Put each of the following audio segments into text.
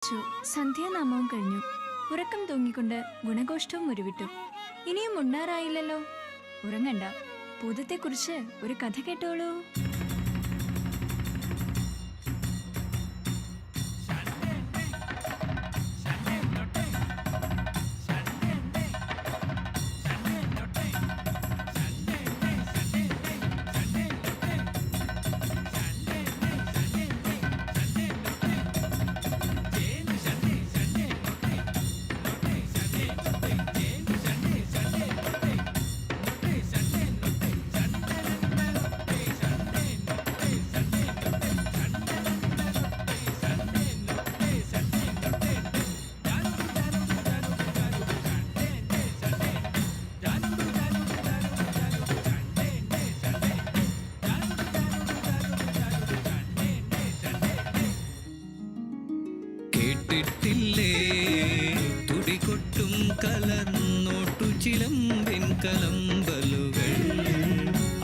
സന്ധ്യാനാമവും കഴിഞ്ഞു. ഉറക്കം തൂങ്ങിക്കൊണ്ട് ഗുണഘോഷ്ടവും ഉരുവിട്ടു. ഇനിയും ഉണ്ണാറായില്ലല്ലോ. ഉറങ്ങണ്ട, ഭൂതത്തെക്കുറിച്ച് ഒരു കഥ കേട്ടോളൂ. കേട്ടിട്ടില്ലേ തുടികൊട്ടും കലർന്നോട്ടു ചിലമ്പിൻ കലമ്പലുകൾ?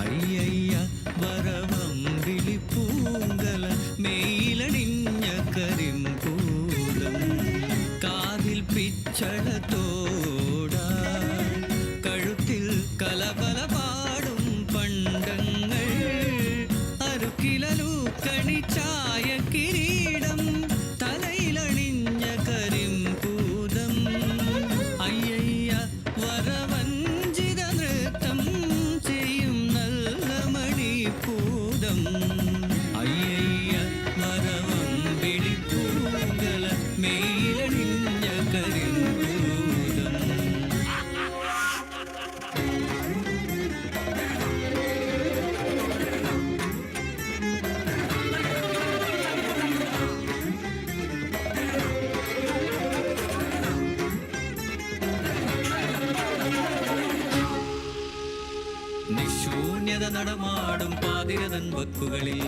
അയ്യയ്യ വരവമ്പിളി പൂങ്കല മെയിലണിഞ്ഞ കരിമ്പൂതം കാതിൽ പിച്ചളത്തോട കഴുത്തിൽ കലപല പാടും പണ്ടങ്ങൾ അരുക്കിലു കണിച്ചായ കിരീടം തലയിലണിഞ്ഞ കരിമ്പൂതം. അയ്യയ്യ വരവഞ്ചിത നൃത്തം ചെയ്യും നല്ല മണിപ്പൂതം. അയ്യയ്യ വരവമ്പിളി പൂങ്കല മെയിലണിഞ്ഞ കരിമ്പൂതം. നിശൂന്യത നടമാടും പാതിരതൻ വക്കുകളിൽ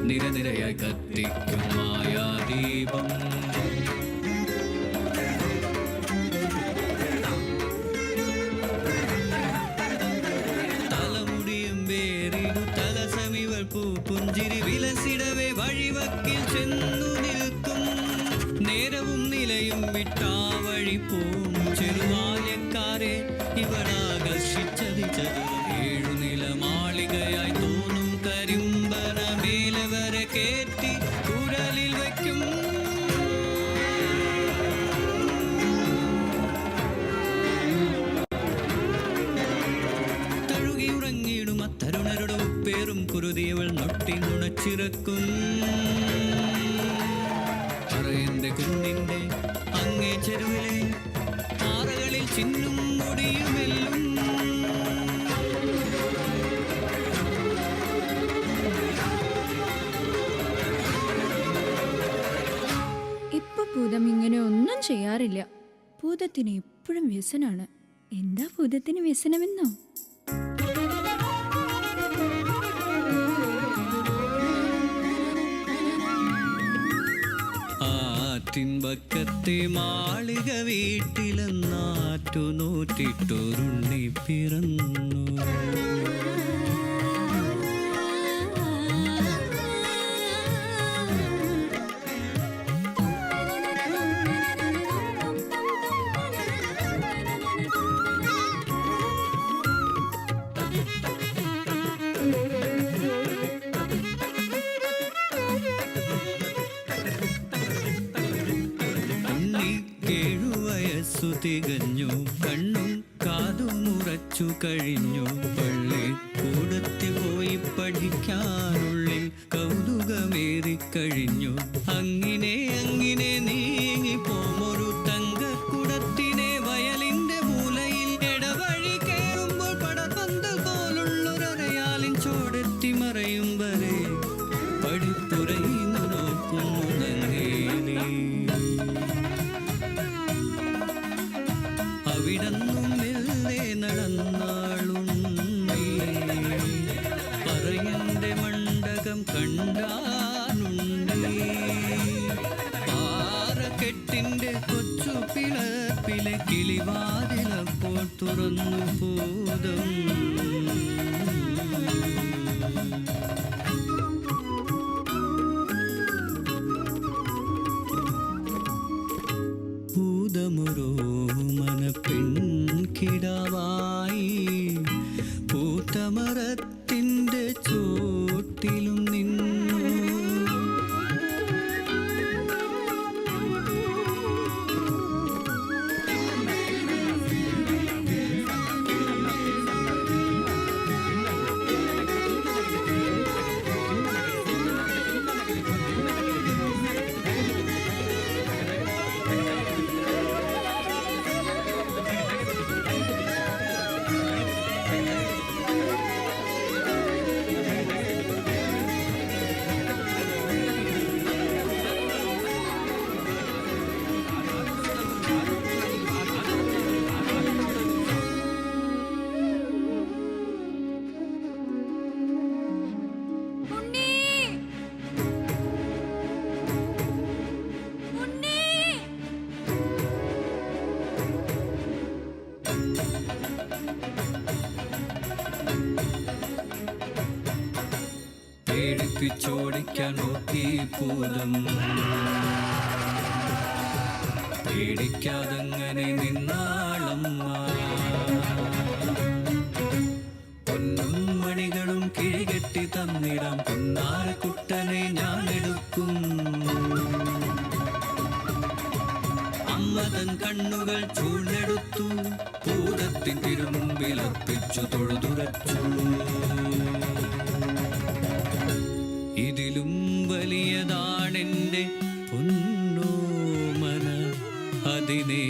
നിരനിരയായി കത്തിക്കും മായാദീപം. തലമുടിയും വേറിടു തലസമിവൾ പൂപ്പുഞ്ചിരി വിലസിടവേ വഴിവക്കിൽ ചെന്നു നിൽക്കും. നേരവും നിലയും വിട്ടാ വഴി പോം ചെറുവാല്യക്കാരെ ഇവളാകർഷിച്ചതി ചതുരം. ഏഴുനില മാളികയായി തോന്നും കരിമ്പന മേലെ വരെ കേറ്റി കുഴലിൽ വയ്ക്കും. തഴുകി ഉറങ്ങിയിടും അത്തരുണരുടെ ഉപ്പേറും കുരുതിയവൾ നൊട്ടി നുണച്ചിറക്കും. പറയന്റെ കുന്നിന്റെ അങ്ങേ ചെരുവിലെ പാറകളിൽ ചിന്നും മുടിയുമെല്ലും. ഇപ്പൊ ഭൂതം ഇങ്ങനെ ഒന്നും ചെയ്യാറില്ല. ഭൂതത്തിന് എപ്പോഴും വ്യസനാണ്. എന്താ ഭൂതത്തിന് വ്യസനമെന്നോ? ആറ്റിൻപക്കത്തെ മാളിക വീട്ടിലെന്നാറ്റു നോറ്റിട്ടൊരുണ്ണി പിറന്നു. തികഞ്ഞു കണ്ണും കാതുമുറച്ചു കഴിഞ്ഞു. പള്ളി കൂടത്തി പോയി പഠിക്കാനുള്ളിൽ കൗതുകമേറിക്കഴിഞ്ഞു. അങ്ങനെ അങ്ങനെ നീങ്ങി പോമൊരു തങ്കക്കുടത്തിനെ വയലിന്റെ മൂലയിൽ ഇടവഴി കയറുമ്പോൾ പടപന്തൽ പോലുള്ളൊരയാലിൻ ചോടെത്തി മറയും വരെ പടിപ്പുറയിന്ന് നോക്കുന്നു നങ്ങേലി. അവിടന്നും മെല്ലെ നടന്നാളുണ്ണി പറയന്റെ മണ്ഡകം കണ്ടാനുണ്ണി. പാറക്കെട്ടിന്റെ കൊച്ചു പിളപ്പിലെ കിളിവാതിലപ്പോൾ തുറന്നു ഭൂതം. പേടിപ്പിച്ചോടിക്കാൻ നോക്കി ഭൂതം. പേടിക്കാതങ്ങനെ നിന്നാളമ്മ. പൊന്നും മണികളും കിഴികെട്ടി തന്നിടാം, പൊന്നാരക്കുട്ടനെ ഞാൻ എടുക്കും. അമ്മ തൻ കണ്ണുകൾ ചൂണ്ടെടുത്തു, ഭൂതത്തിൻ തിരുമുമ്പിൽ അർപ്പിച്ചു തൊഴുതുറച്ചു. ഇതിലും വലിയതാണെന്റെ പൊന്നോമന, അതിനെ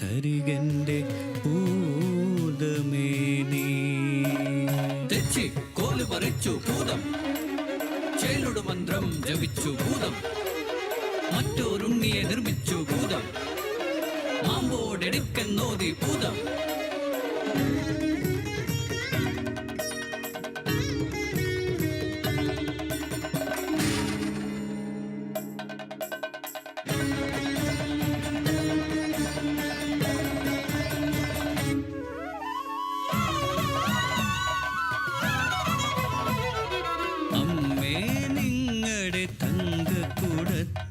തരികന്റെ ഭൂതമേനി. തെച്ചി കോല് പറിച്ചു ഭൂതം, ചേലുടു മന്ത്രം ജപിച്ചു ഭൂതം. മറ്റൊരുണ്ണിയെ നിർമ്മിച്ചു ഭൂതം, മാമ്പോടെടുക്കെന്നോതി ഭൂതം.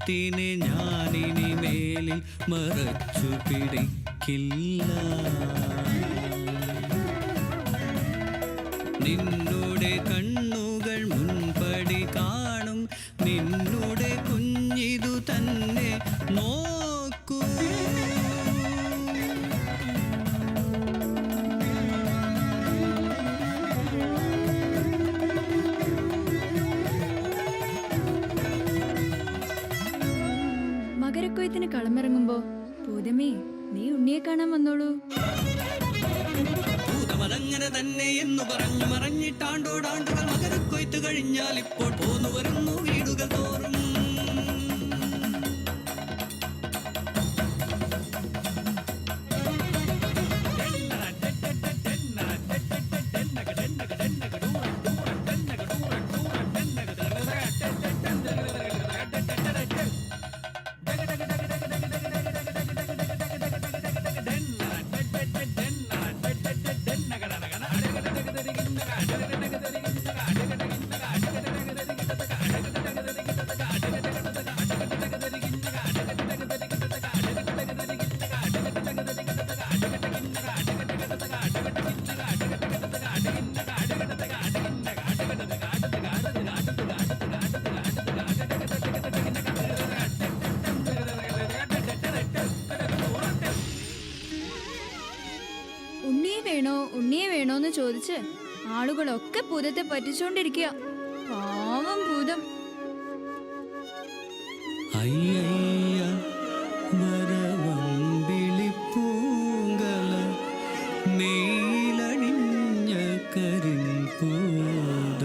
ത്തിനെ ഞാനിനി മേലിൽ മറച്ചു പിടിക്കില്ല. നിന്നുടെ കണ്ണുകൾ മുൻപടി കാണും, നിന്നുടെ കുഞ്ഞിതു തന്നെ നോക്കൂ. മകരക്കൊയ്ത്തിന് കളമിറങ്ങുമ്പോ ഭൂതമേ നീ ഉണ്ണിയെ കാണാൻ വന്നോളൂ. ഭൂതമതങ്ങനെ തന്നെ എന്നു പറഞ്ഞു മറഞ്ഞിട്ടാണ്ടോടാണ്ടുകൾ. മകരക്കൊയ്ത്ത് കഴിഞ്ഞാൽ ഇപ്പോൾ പോന്നു വരുന്നു വീടുകൾ തോറും. ഉണ്ണിയെ വേണോന്ന് ചോദിച്ച് ആളുകളൊക്കെ ഭൂതത്തെ പറ്റിച്ചോണ്ടിരിക്കുക. പാവം ഭൂതം. അയ്യയ്യ വരവമ്പിളി പൂങ്കല, നീലണിഞ്ഞ കരിമ്പൂത.